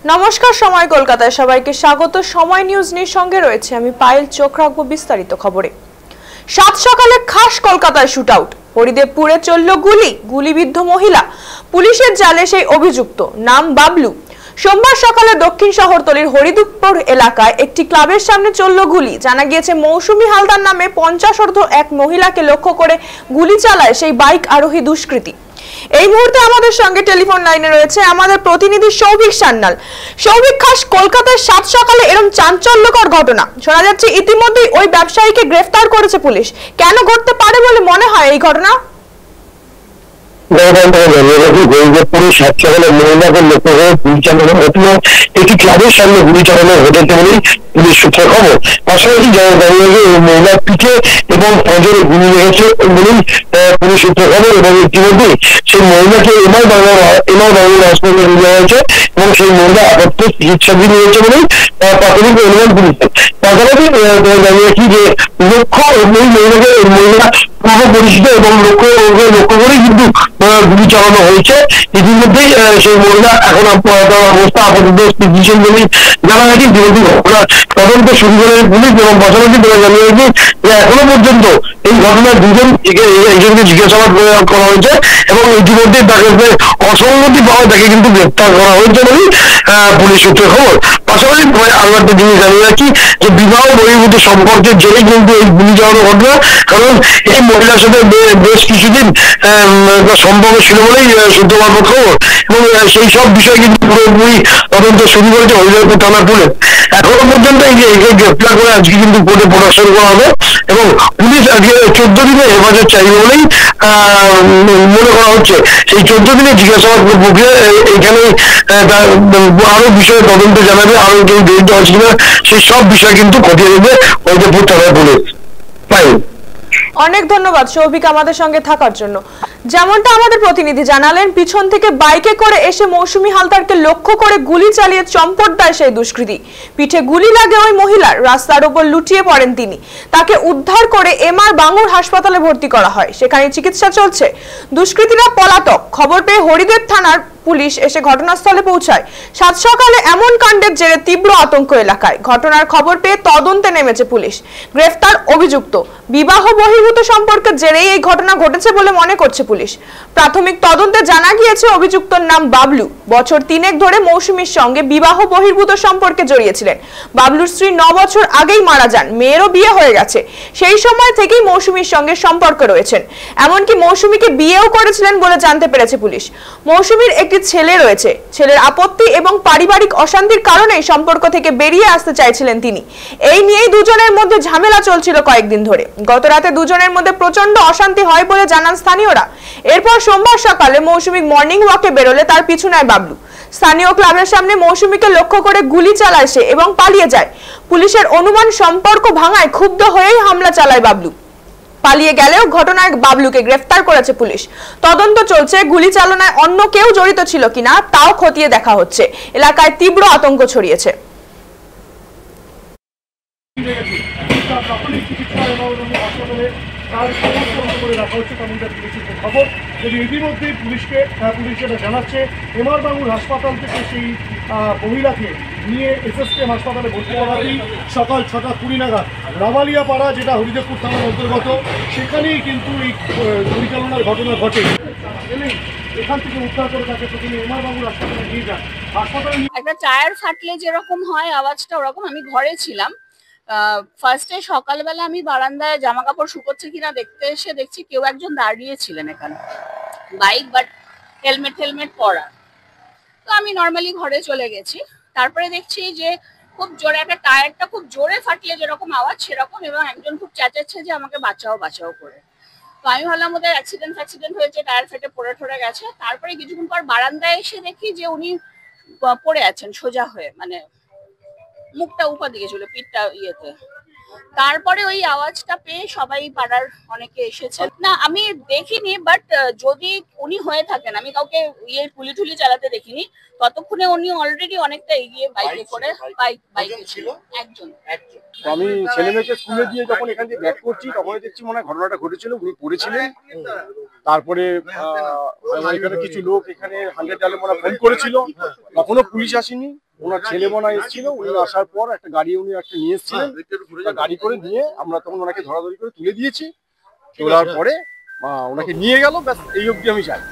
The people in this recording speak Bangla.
নমস্কার, সময় কলকাতায় সবাইকে স্বাগত। সময় নিউজ নির সঙ্গে রয়েছে আমি পায়েল। চোখ রাখবো বিস্তারিত খবরে। সাত সকালে খাস কলকাতায় শুট আউট, হরিদেবপুরে চলল গুলিবিদ্ধ মহিলা, পুলিশের জালে সেই অভিযুক্ত, নাম বাবলু। সোমবার সকালে দক্ষিণ শহরতলির হরিদেবপুর এলাকায় একটি ক্লাবের সামনে চলল গুলি। জানা গিয়েছে মৌসুমী হালদার নামে 50 এক মহিলাকে লক্ষ্য করে গুলি চালায় সেই বাইক আরোহী দুষ্কৃতী। এই মুহূর্তে আমাদের সঙ্গে টেলিফোন লাইনে রয়েছে আমাদের প্রতিনিধি সৌভিক সান্যাল। সৌভিক, খাস কলকাতার সাত সকালে এরকম চাঞ্চল্যকর ঘটনা শোনা যাচ্ছে, ইতিমধ্যেই ওই ব্যবসায়ীকে গ্রেফতার করেছে পুলিশ। কেন ঘটতে পারে বলে মনে হয় এই ঘটনা? সাত সকালে মহিলাকে লক্ষ্য করে গুলি চালানো ঘটনা একটি ক্লাবের সামনে গুলি চালানো ঘটেছে বলেই পুলিশ সূত্রে খবর। পাশাপাশি জানা গেছে মহিলার পিঠে এবং পাঁজরে গুলি লেগেছে বলেই পুলিশ সূত্রে খবর, এবং ইতিমধ্যে সেই মহিলাকে এমআর বাংলার হাসপাতালে নিয়ে যাওয়া হয়েছে এবং সেই মহিলা আপাতত চিকিৎসাধীন রয়েছে বলেই প্রাথমিক অনুমান পুলিশের। পাশাপাশি জানিয়েছি যে লক্ষ্য ওই মহিলা পূর্ব পরিচিত এবং লক্ষ্য করেই কিন্তু গুলি চালানো হয়েছে। ইতিমধ্যেই সেই মহিলা এখন অবস্থা আপাতত স্থিতিশীল বলেই জানা গেছে। ইতিমধ্যে ঘটনা তদন্ত শুরু করে পুলিশ এবং পাশাপাশি জানিয়েছে যে এখনো পর্যন্ত এই ঘটনায় একজনকে জিজ্ঞাসাবাদ করা হয়েছে এবং ইতিমধ্যে তাকে অসঙ্গতি পাওয়া তাকে কিন্তু গ্রেপ্তার করা হয়েছে বলেই পুলিশ সূত্রে খবর। পাশাপাশি আরো একটা জিনিস জানিয়ে রাখি যে বিবাহ বহির্ভূত সম্পর্কের জেরেই কিন্তু এই গুলি চালানো ঘটনা, কারণ এই মহিলার সাথে বেশ কিছুদিন সম্পর্ক ছিল বলেই সূত্রপাত খবর, এবং সেই সব বিষয় কিন্তু পুরোপুরি তদন্ত শুরু করেছে হরিদেবপুর থানা পুলিশ। এখনো পর্যন্ত একে গ্রেপ্তার করে আজকে কিন্তু কোর্টে প্রদর্শন করা হবে এবং পুলিশ আজকে 14 দিনের হেফাজত চাইবে বলেই মনে করা হচ্ছে। সেই 14 দিনের জিজ্ঞাসাবাদ প্রক্রিয়া এখানে আরো বিষয়ে তদন্ত জানাবে, আরো কেউ জড়িত আছে কিনা সেই সব বিষয় কিন্তু খতিয়ে দেবে হরিদেবপুর থানা পুলিশ। অনেক ধন্যবাদ সৌভিক আমাদের সঙ্গে থাকার জন্য। যেমনটা আমাদের প্রতিনিধি জানালেন, পিছন থেকে বাইকে করে এসে মৌসুমী হালদারকে লক্ষ্য করে গুলি চালিয়ে চম্পট দেয় সেই দুষ্কৃতী। পিঠে গুলি লাগে ওই মহিলার, রাস্তার উপর লুটিয়ে পড়েন তিনি। তাকে উদ্ধার করে এমআর বাঙ্গুর হাসপাতালে ভর্তি করা হয়, সেখানে চিকিৎসা চলছে। দুষ্কৃতীরা পলাতক। খবর পেয়ে হরিদেব থানার পুলিশ এসে ঘটনাস্থলে পৌঁছায়। সাত সকালে এমন কাণ্ডের জেরে তীব্র আতঙ্ক এলাকায়। ঘটনার খবর পেয়ে তদন্তে নেমেছে পুলিশ। গ্রেফতার অভিযুক্ত। বিবাহ বহির্ভূত সম্পর্কের জেরেই এই ঘটনা ঘটেছে বলে মনে করছে পুলিশ। প্রাথমিক তদন্তে জানা গিয়েছে অভিযুক্তর নাম বাবলু। বছর 3 ধরে মৌসুমীর সঙ্গে বিবাহ বহির্ভূত সম্পর্কে জড়িয়েছিলেন। বাবলুর স্ত্রী 9 বছর আগেই মারা যান, মেয়েরও বিয়ে হয়ে গেছে। সেই সময় থেকেই মৌসুমীর সঙ্গে সম্পর্ক রয়েছেন, এমনকি মৌসুমীকে বিয়েও করেছিলেন বলে জানতে পেরেছে পুলিশ। মৌসুমীর একটি ছেলে রয়েছে। ছেলের আপত্তি এবং পারিবারিক অশান্তির কারণেই সম্পর্ক থেকে বেরিয়ে আসতে চাইছিলেন তিনি। এই নিয়েই দুজনের মধ্যে ঝামেলা চলছিল কয়েকদিন ধরে। গত রাতে দুজনের মধ্যে প্রচন্ড অশান্তি হয় বলে জানান স্থানীয়রা। এরপর সোমবার সকালে মৌসুমী মর্নিং ওয়াকে বেরোলে তার পিছু নেয় বাবলু। স্থানীয় ক্লাবের সামনে মৌসুমীকে লক্ষ্য করে গুলি চালায় সে এবং পালিয়ে যায়। পুলিশের অনুমান সম্পর্ক ভাঙায় ক্ষুব্ধ হয়েই হামলা চালায় বাবলু। পালিয়ে গেলেও ঘটনায় বাবলুকে গ্রেফতার করেছে পুলিশ। তদন্ত চলছে। গুলি চালনায় অন্য কেউ জড়িত ছিল কিনা তাও খতিয়ে দেখা হচ্ছে। এলাকায় তীব্র আতঙ্ক ছড়িয়েছে। ইতিমধ্যেই পুলিশ যেটা জানাচ্ছে এমআর বাঙ্গুর হাসপাতাল থেকে সেই মহিলাকে নিয়ে এসএসকেএম হাসপাতালে ভর্তি করাতেই সকাল 6:20 নাগাদ রাবালিয়া পাড়া, যেটা হরিদেবপুর থানার অন্তর্গত, সেখানেই কিন্তু এই পরিচালনার ঘটনা ঘটে। এখান থেকে উদ্ধার করে তাকে প্রথমে এমআর বাঙ্গুর হাসপাতালে নিয়ে যান। হাসপাতালে একটা টায়ার ফাটলে যেরকম হয় আওয়াজটা, ওরকম। আমি ঘরে ছিলাম। ফার্স্টে সকালবেলা আমি বারান্দায় জামা কাপড় শুকোচ্ছে কিনা দেখতে এসে দেখছি কেউ একজন দাঁড়িয়েছিলেন এখানে, বাইক, বাট হেলমেট পরা। তো আমি নর্মালি ঘরে চলে গেছি। তারপরে দেখছি যে খুব জোরে একটা টায়ারটা খুব জোরে ফাটলে যেরকম আওয়াজ সেরকম, এবং একজন খুব চেঁচাচ্ছে যে আমাকে বাঁচাও করে। তো আমি ভাবলাম ওদের অ্যাক্সিডেন্ট হয়েছে, টায়ার ফেটে পড়ে গেছে। তারপরে কিছুক্ষণ পর বারান্দায় এসে দেখি যে উনি পড়ে আছেন সোজা হয়ে, মানে মুখটা উপর দিকে ছিল, পিঠটা ইয়েতে। তারপরে ওই আওয়াজটা পেয়ে সবাই পাড়ার অনেকে এসেছেন। না, আমি দেখিনি, বাট যদি উনি হয়ে থাকেন, আমি কাউকে পুলি চালাতে দেখিনি। ততক্ষণে উনি অলরেডি অনেকটা এগিয়ে বাইকে করে বাইকে ছিল একজন। আমি ছেলে মেয়েকে স্কুলে দিয়ে যখন এখান থেকে ব্যাক করছি তখনই দেখছি মনে হয় ঘটনাটা ঘটেছিল, উনি পড়েছিলেন। তারপরে এখানে কিছু লোক এখানে 100 ডায়ালে ফোন করেছিল, তখনও পুলিশ আসেনি। ওনার ছেলে মনে হয় এসেছিল, উনি আসার পর একটা গাড়ি উনি একটা নিয়ে এসেছিলেন, গাড়ি করে নিয়ে আমরা তখন ওনাকে ধরাধরি করে তুলে দিয়েছি। তোলার পরে ওনাকে নিয়ে গেল, ব্যাস এই অবধি আমি জানি।